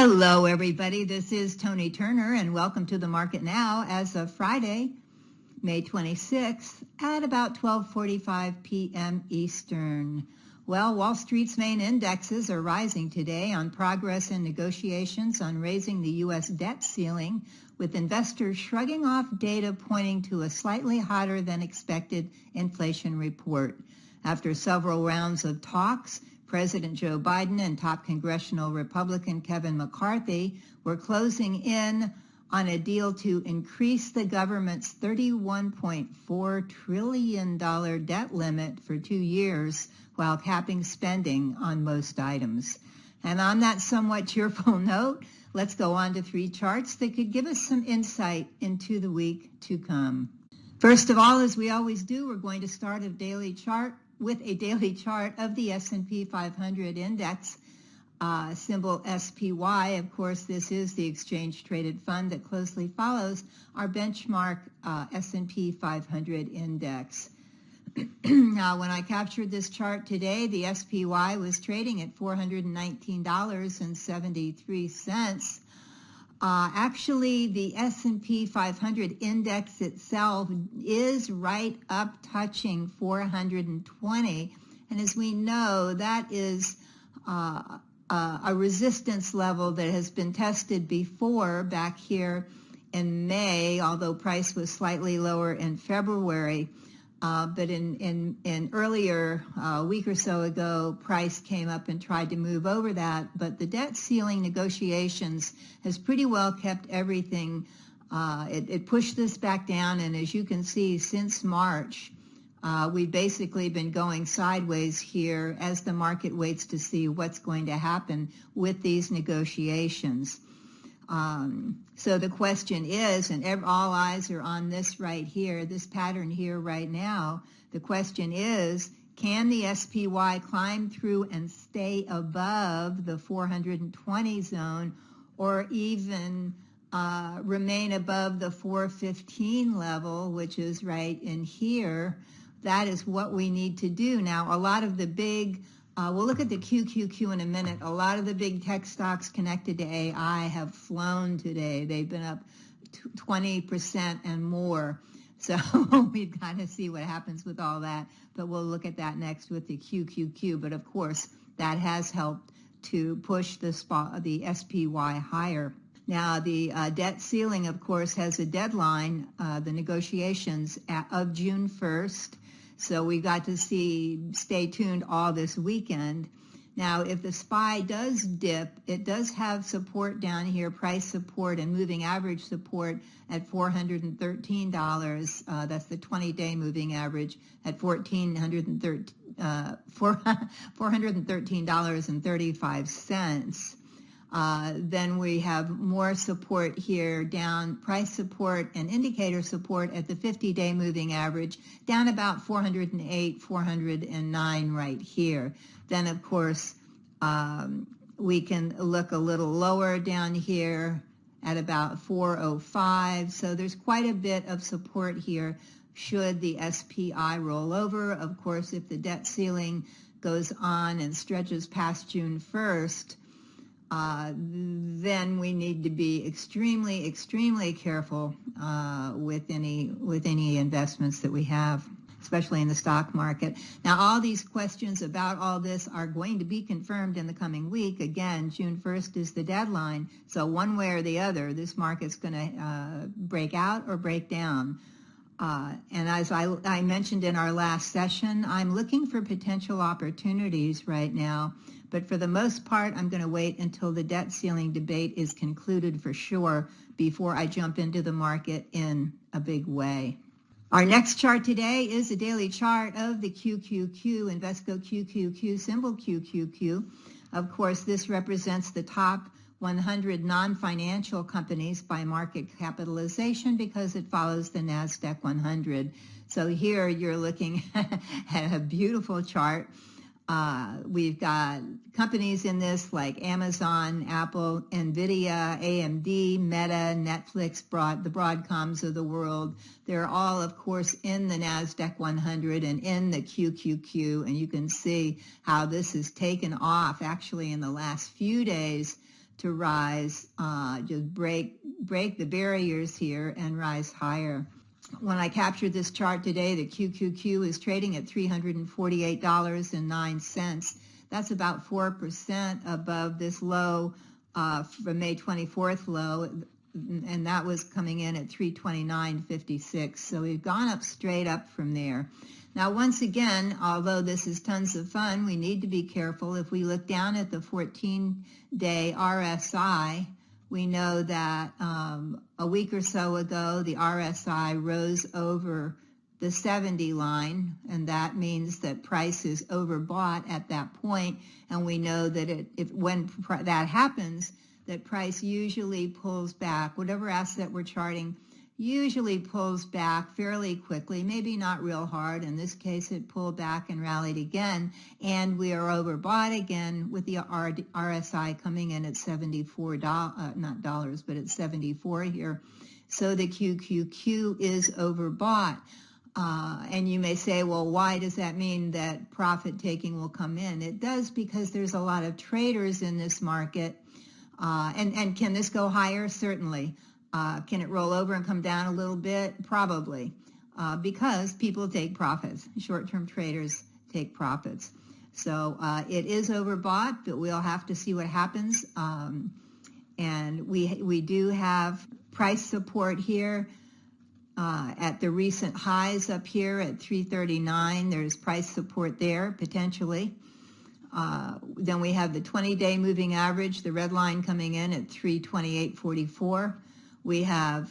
Hello, everybody. This is Toni Turner, and welcome to the Market Now as of Friday, May 26th at about 12:45 p.m. Eastern. Well, Wall Street's main indexes are rising today on progress in negotiations on raising the U.S. debt ceiling, with investors shrugging off data pointing to a slightly hotter than expected inflation report. After several rounds of talks, President Joe Biden and top congressional Republican Kevin McCarthy were closing in on a deal to increase the government's $31.4 trillion debt limit for 2 years while capping spending on most items. And on that somewhat cheerful note, let's go on to 3 charts that could give us some insight into the week to come. First of all, as we always do, we're going to start with a daily chart of the S&P 500 index, symbol SPY. Of course, this is the exchange-traded fund that closely follows our benchmark S&P 500 index. Now, when I captured this chart today, the SPY was trading at $419.73. Actually, the S&P 500 index itself is right up touching 420. And as we know, that is a resistance level that has been tested before back here in May, although price was slightly lower in February. But in earlier week or so ago, price came up and tried to move over that. But the debt ceiling negotiations has pretty well kept everything. It pushed this back down. And as you can see, since March, we've basically been going sideways here as the market waits to see what's going to happen with these negotiations. So the question is, and all eyes are on this right here, this pattern here right now, the question is, can the SPY climb through and stay above the 420 zone, or even remain above the 415 level, which is right in here? That is what we need to do. Now, a lot of the big we'll look at the QQQ in a minute. A lot of the big tech stocks connected to AI have flown today. They've been up 20% and more. So we've got to see what happens with all that. But we'll look at that next with the QQQ. But of course, that has helped to push the SPY higher. Now, the debt ceiling, of course, has a deadline, the negotiations of June 1st. So we got to stay tuned all this weekend. Now, if the SPY does dip, it does have support down here, price support and moving average support at $413. That's the 20-day moving average at $413.35. Then we have more support here, down price support and indicator support at the 50-day moving average, down about 408, 409 right here. Then, of course, we can look a little lower down here at about 405. So there's quite a bit of support here should the SPI roll over. Of course, if the debt ceiling goes on and stretches past June 1st, then we need to be extremely, extremely careful with any investments that we have, especially in the stock market. Now, all these questions about all this are going to be confirmed in the coming week. Again, June 1st is the deadline. So one way or the other, this market's going to break out or break down. And as I mentioned in our last session, I'm looking for potential opportunities right now. But for the most part, I'm going to wait until the debt ceiling debate is concluded for sure before I jump into the market in a big way. Our next chart today is a daily chart of the QQQ, Invesco QQQ, symbol QQQ. Of course, this represents the top 100 non-financial companies by market capitalization because it follows the NASDAQ 100. So here you're looking at a beautiful chart. We've got companies in this like Amazon, Apple, NVIDIA, AMD, Meta, Netflix, the Broadcoms of the world. They're all, of course, in the NASDAQ 100 and in the QQQ. And you can see how this has taken off actually in the last few days. to rise, just break the barriers here and rise higher. When I captured this chart today, the QQQ is trading at $348.09. That's about 4% above this low from May 24th low, and that was coming in at 329.56. So we've gone up straight up from there. Now, once again, although this is tons of fun, we need to be careful. If we look down at the 14-day RSI, we know that a week or so ago, the RSI rose over the 70 line, and that means that price is overbought at that point. And we know that when that happens, that price usually pulls back. Whatever asset we're charting usually pulls back fairly quickly, maybe not real hard. In this case, it pulled back and rallied again, and we are overbought again with the RSI coming in at $74, not dollars, but at 74 here. So the QQQ is overbought. And you may say, well, why does that mean that profit taking will come in? It does because there's a lot of traders in this market. And can this go higher? Certainly. Can it roll over and come down a little bit? Probably, because people take profits. Short-term traders take profits. So it is overbought, but we'll have to see what happens. And we do have price support here at the recent highs up here at 339. There's price support there, potentially. Then we have the 20-day moving average, the red line coming in at 328.44. We have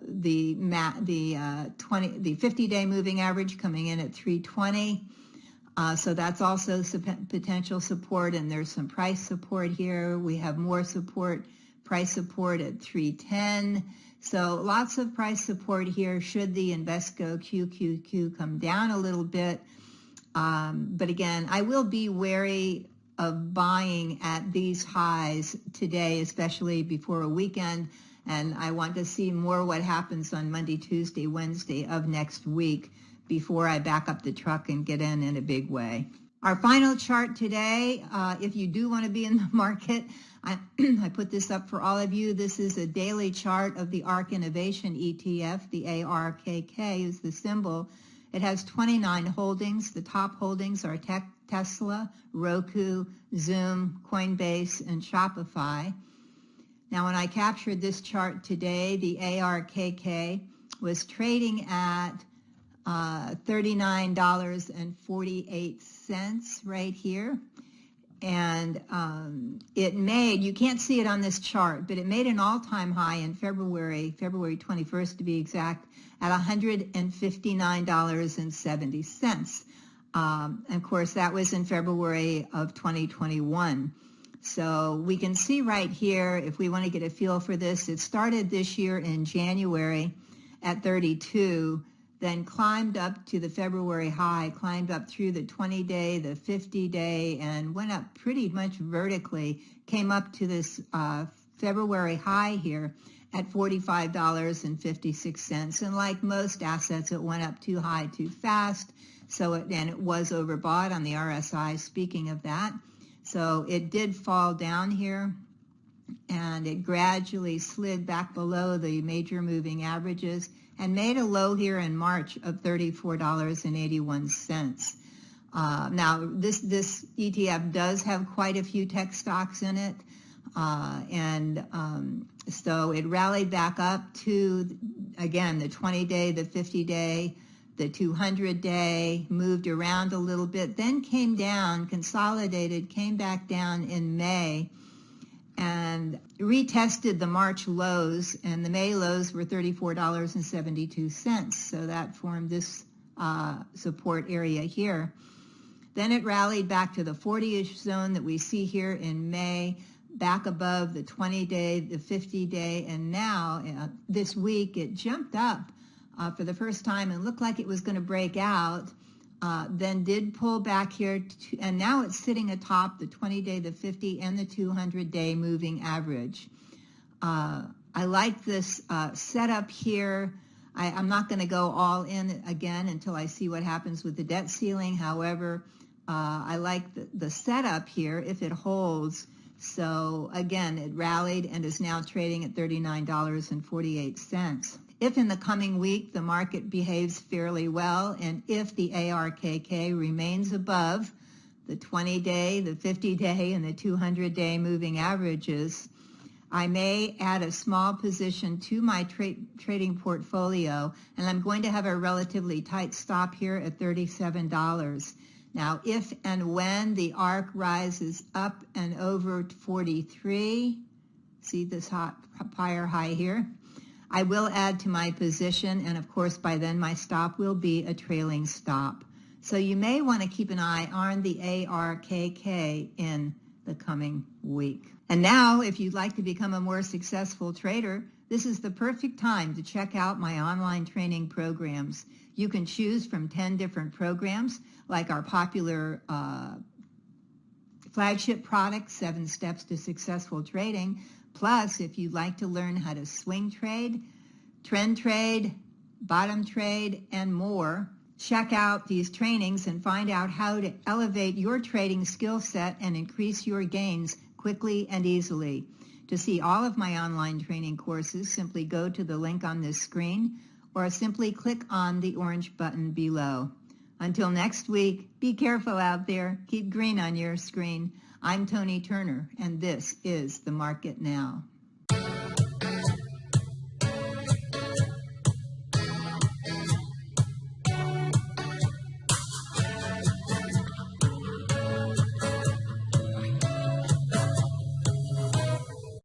the 50-day moving average coming in at 320. So that's also some potential support, and there's some price support here. We have more support, price support at 310. So lots of price support here should the Invesco QQQ come down a little bit. But again, I will be wary of buying at these highs today, especially before a weekend. And I want to see more what happens on Monday, Tuesday, Wednesday of next week before I back up the truck and get in a big way. Our final chart today, if you do want to be in the market, I put this up for all of you. This is a daily chart of the ARK Innovation ETF. The ARKK is the symbol. It has 29 holdings. The top holdings are Tesla, Roku, Zoom, Coinbase, and Shopify. Now, when I captured this chart today, the ARKK was trading at $39.48 right here. And it made, you can't see it on this chart, but it made an all-time high in February 21st to be exact, at $159.70. And of course, that was in February of 2021. So we can see right here, if we want to get a feel for this, it started this year in January at 32, then climbed up to the February high, climbed up through the 20-day, the 50-day, and went up pretty much vertically, came up to this February high here at $45.56. And like most assets, it went up too high too fast, so it was overbought on the RSI, speaking of that. So it did fall down here, and it gradually slid back below the major moving averages and made a low here in March of $34.81. Now, this ETF does have quite a few tech stocks in it, so it rallied back up to, again, the 20-day, the 50-day, the 200-day, moved around a little bit, then came down, consolidated, came back down in May, and retested the March lows, and the May lows were $34.72. So that formed this support area here. Then it rallied back to the 40-ish zone that we see here in May, back above the 20-day, the 50-day, and now this week it jumped up for the first time and looked like it was going to break out, then did pull back here, and now it's sitting atop the 20-day, the 50, and the 200-day moving average. I like this setup here. I'm not going to go all in again until I see what happens with the debt ceiling. However, I like the setup here if it holds So again, it rallied and is now trading at $39.48. If in the coming week the market behaves fairly well, and if the ARKK remains above the 20-day, the 50-day, and the 200-day moving averages, I may add a small position to my trading portfolio, and I'm going to have a relatively tight stop here at $37. Now, if and when the ARK rises up and over 43, see this higher high here, I will add to my position, and of course by then my stop will be a trailing stop. So you may want to keep an eye on the ARKK in the coming week. And now, if you'd like to become a more successful trader, this is the perfect time to check out my online training programs. You can choose from 10 different programs, like our popular flagship product, 7 Steps to Successful Trading. Plus, if you'd like to learn how to swing trade, trend trade, bottom trade, and more, check out these trainings and find out how to elevate your trading skill set and increase your gains quickly and easily. To see all of my online training courses, simply go to the link on this screen or simply click on the orange button below. Until next week, be careful out there. Keep green on your screen. I'm Toni Turner, and this is The Market Now.